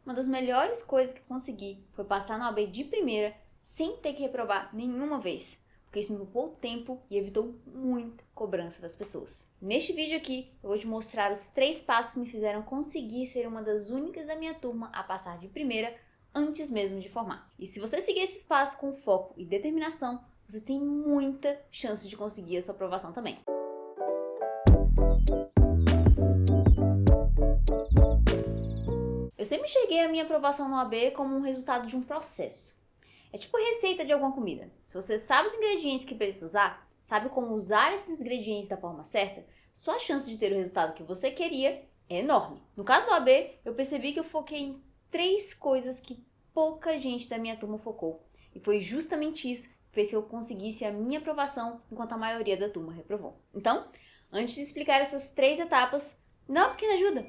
uma das melhores coisas que consegui foi passar na OAB de primeira sem ter que reprovar nenhuma vez, porque isso me poupou tempo e evitou muita cobrança das pessoas. Neste vídeo aqui, eu vou te mostrar os 3 passos que me fizeram conseguir ser uma das únicas da minha turma a passar de primeira antes mesmo de formar. E se você seguir esses passos com foco e determinação, você tem muita chance de conseguir a sua aprovação também. Eu sempre enxerguei a minha aprovação no OAB como um resultado de um processo. É tipo receita de alguma comida. Se você sabe os ingredientes que precisa usar, sabe como usar esses ingredientes da forma certa, sua chance de ter o resultado que você queria é enorme. No caso do OAB, eu percebi que eu foquei em 3 coisas que pouca gente da minha turma focou. E foi justamente isso que fez que eu conseguisse a minha aprovação, enquanto a maioria da turma reprovou. Então, antes de explicar essas 3 etapas, dá uma pequena ajuda.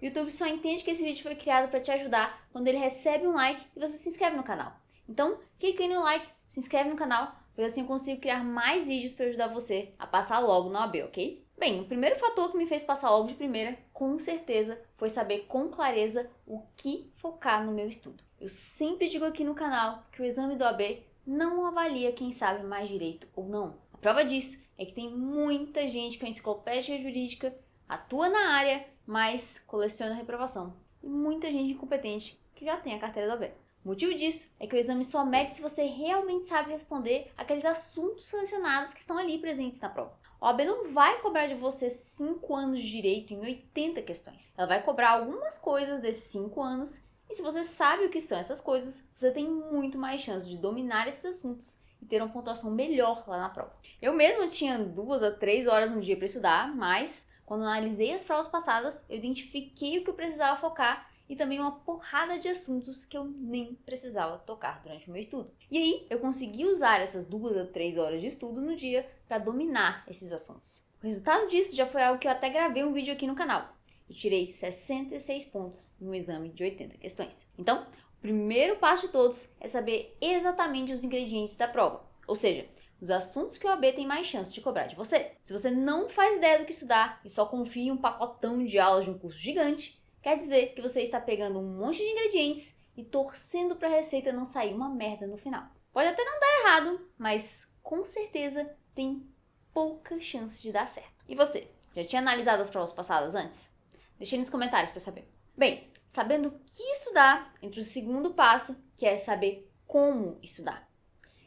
O YouTube só entende que esse vídeo foi criado para te ajudar quando ele recebe um like e você se inscreve no canal. Então, clica aí no like, se inscreve no canal, pois assim eu consigo criar mais vídeos para ajudar você a passar logo na OAB, ok? Bem, o primeiro fator que me fez passar logo de primeira, com certeza, foi saber com clareza o que focar no meu estudo. Eu sempre digo aqui no canal que o exame do OAB não avalia quem sabe mais direito ou não. A prova disso é que tem muita gente com a enciclopédia jurídica, atua na área, mas coleciona reprovação. E muita gente incompetente que já tem a carteira do OAB. O motivo disso é que o exame só mede se você realmente sabe responder aqueles assuntos selecionados que estão ali presentes na prova. A OAB não vai cobrar de você 5 anos de direito em 80 questões. Ela vai cobrar algumas coisas desses 5 anos, e se você sabe o que são essas coisas, você tem muito mais chance de dominar esses assuntos e ter uma pontuação melhor lá na prova. Eu mesma tinha 2 a 3 horas no dia para estudar, mas quando analisei as provas passadas, eu identifiquei o que eu precisava focar e também uma porrada de assuntos que eu nem precisava tocar durante o meu estudo. E aí, eu consegui usar essas 2 a 3 horas de estudo no dia para dominar esses assuntos. O resultado disso já foi algo que eu até gravei um vídeo aqui no canal. Eu tirei 66 pontos em um exame de 80 questões. Então, o primeiro passo de todos é saber exatamente os ingredientes da prova. Ou seja, os assuntos que o OAB tem mais chance de cobrar de você. Se você não faz ideia do que estudar e só confia em um pacotão de aulas de um curso gigante, quer dizer que você está pegando um monte de ingredientes e torcendo para a receita não sair uma merda no final. Pode até não dar errado, mas com certeza tem pouca chance de dar certo. E você, já tinha analisado as provas passadas antes? Deixe aí nos comentários para saber. Bem, sabendo o que estudar, entra o segundo passo, que é saber como estudar.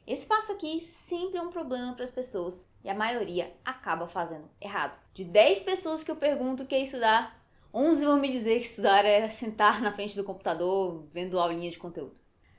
Esse passo aqui sempre é um problema para as pessoas e a maioria acaba fazendo errado. De 10 pessoas que eu pergunto o que é estudar, 11 vão me dizer que estudar é sentar na frente do computador vendo aulinha de conteúdo.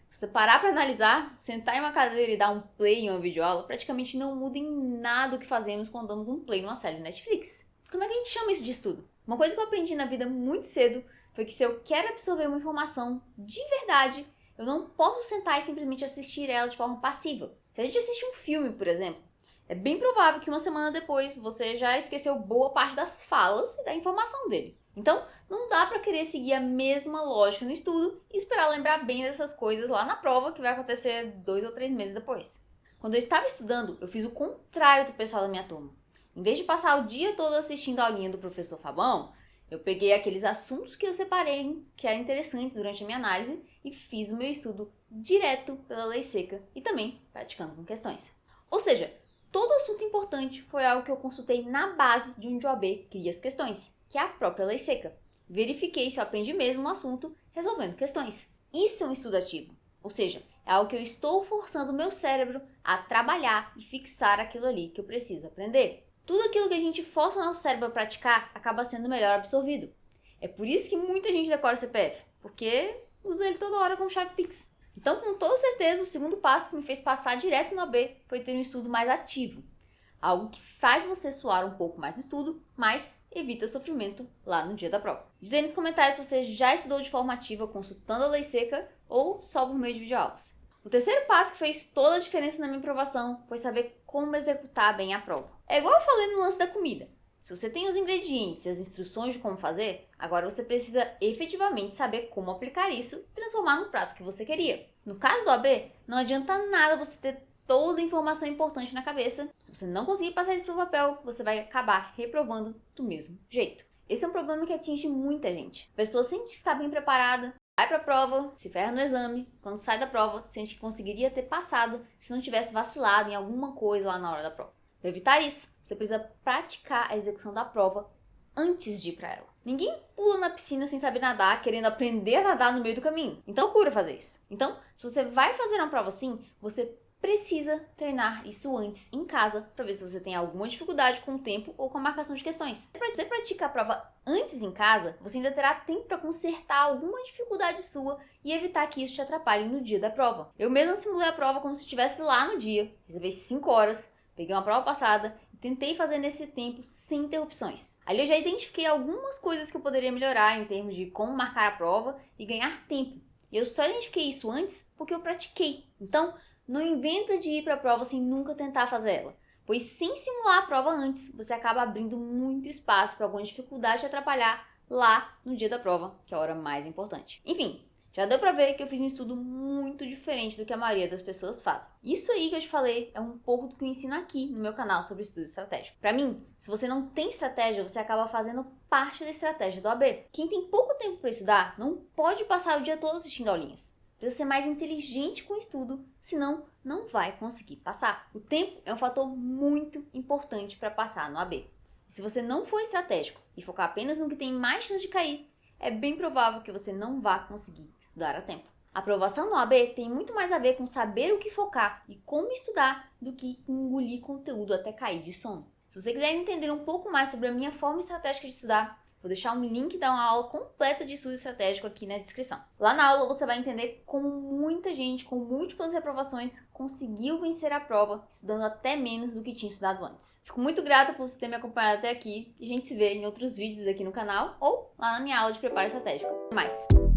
Se você parar para analisar, sentar em uma cadeira e dar um play em uma videoaula praticamente não muda em nada o que fazemos quando damos um play numa série de Netflix. Como é que a gente chama isso de estudo? Uma coisa que eu aprendi na vida muito cedo foi que se eu quero absorver uma informação de verdade, eu não posso sentar e simplesmente assistir ela de forma passiva. Se a gente assiste um filme, por exemplo, é bem provável que uma semana depois você já esqueceu boa parte das falas e da informação dele. Então, não dá para querer seguir a mesma lógica no estudo e esperar lembrar bem dessas coisas lá na prova, que vai acontecer 2 ou 3 meses depois. Quando eu estava estudando, eu fiz o contrário do pessoal da minha turma. Em vez de passar o dia todo assistindo a aulinha do professor Fabão, eu peguei aqueles assuntos que eu separei, que eram interessantes durante a minha análise, e fiz o meu estudo direto pela lei seca e também praticando com questões. Ou seja, todo assunto importante foi algo que eu consultei na base de onde o OAB cria as questões, que é a própria lei seca. Verifiquei se eu aprendi mesmo o assunto resolvendo questões. Isso é um estudo ativo, ou seja, é algo que eu estou forçando o meu cérebro a trabalhar e fixar aquilo ali que eu preciso aprender. Tudo aquilo que a gente força o nosso cérebro a praticar acaba sendo melhor absorvido. É por isso que muita gente decora o CPF, porque usa ele toda hora como chave Pix. Então, com toda certeza, o segundo passo que me fez passar direto no AB foi ter um estudo mais ativo. Algo que faz você suar um pouco mais no estudo, mas evita sofrimento lá no dia da prova. Diz aí nos comentários se você já estudou de forma ativa consultando a lei seca ou só por meio de videoaulas. O terceiro passo que fez toda a diferença na minha aprovação foi saber como executar bem a prova. É igual eu falei no lance da comida. Se você tem os ingredientes e as instruções de como fazer, agora você precisa efetivamente saber como aplicar isso e transformar no prato que você queria. No caso do AB, não adianta nada você ter toda a informação importante na cabeça. Se você não conseguir passar isso para o papel, você vai acabar reprovando do mesmo jeito. Esse é um problema que atinge muita gente. A pessoa sente estar bem preparada, Vai pra prova, se ferra no exame, quando sai da prova, sente que conseguiria ter passado se não tivesse vacilado em alguma coisa lá na hora da prova. Para evitar isso, você precisa praticar a execução da prova antes de ir para ela. Ninguém pula na piscina sem saber nadar, querendo aprender a nadar no meio do caminho. Então procura fazer isso. Então, se você vai fazer uma prova assim, você precisa treinar isso antes em casa para ver se você tem alguma dificuldade com o tempo ou com a marcação de questões. Se você praticar a prova antes em casa, você ainda terá tempo para consertar alguma dificuldade sua e evitar que isso te atrapalhe no dia da prova. Eu mesma simulei a prova como se estivesse lá no dia, reservei 5 horas, peguei uma prova passada e tentei fazer nesse tempo sem interrupções. Ali eu já identifiquei algumas coisas que eu poderia melhorar em termos de como marcar a prova e ganhar tempo. E eu só identifiquei isso antes porque eu pratiquei. Então, não inventa de ir para a prova sem nunca tentar fazer ela, pois sem simular a prova antes, você acaba abrindo muito espaço para alguma dificuldade te atrapalhar lá no dia da prova, que é a hora mais importante. Enfim, já deu pra ver que eu fiz um estudo muito diferente do que a maioria das pessoas fazem. Isso aí que eu te falei é um pouco do que eu ensino aqui no meu canal sobre estudo estratégico. Pra mim, se você não tem estratégia, você acaba fazendo parte da estratégia do AB. Quem tem pouco tempo para estudar não pode passar o dia todo assistindo aulinhas. Precisa ser mais inteligente com o estudo, senão não vai conseguir passar. O tempo é um fator muito importante para passar no AB. E se você não for estratégico e focar apenas no que tem mais chance de cair, é bem provável que você não vá conseguir estudar a tempo. A aprovação no AB tem muito mais a ver com saber o que focar e como estudar do que engolir conteúdo até cair de sono. Se você quiser entender um pouco mais sobre a minha forma estratégica de estudar, vou deixar um link da uma aula completa de estudo estratégico aqui na descrição. Lá na aula você vai entender como muita gente com múltiplas reprovações conseguiu vencer a prova estudando até menos do que tinha estudado antes. Fico muito grata por você ter me acompanhado até aqui e a gente se vê em outros vídeos aqui no canal ou lá na minha aula de preparo estratégico. Até mais!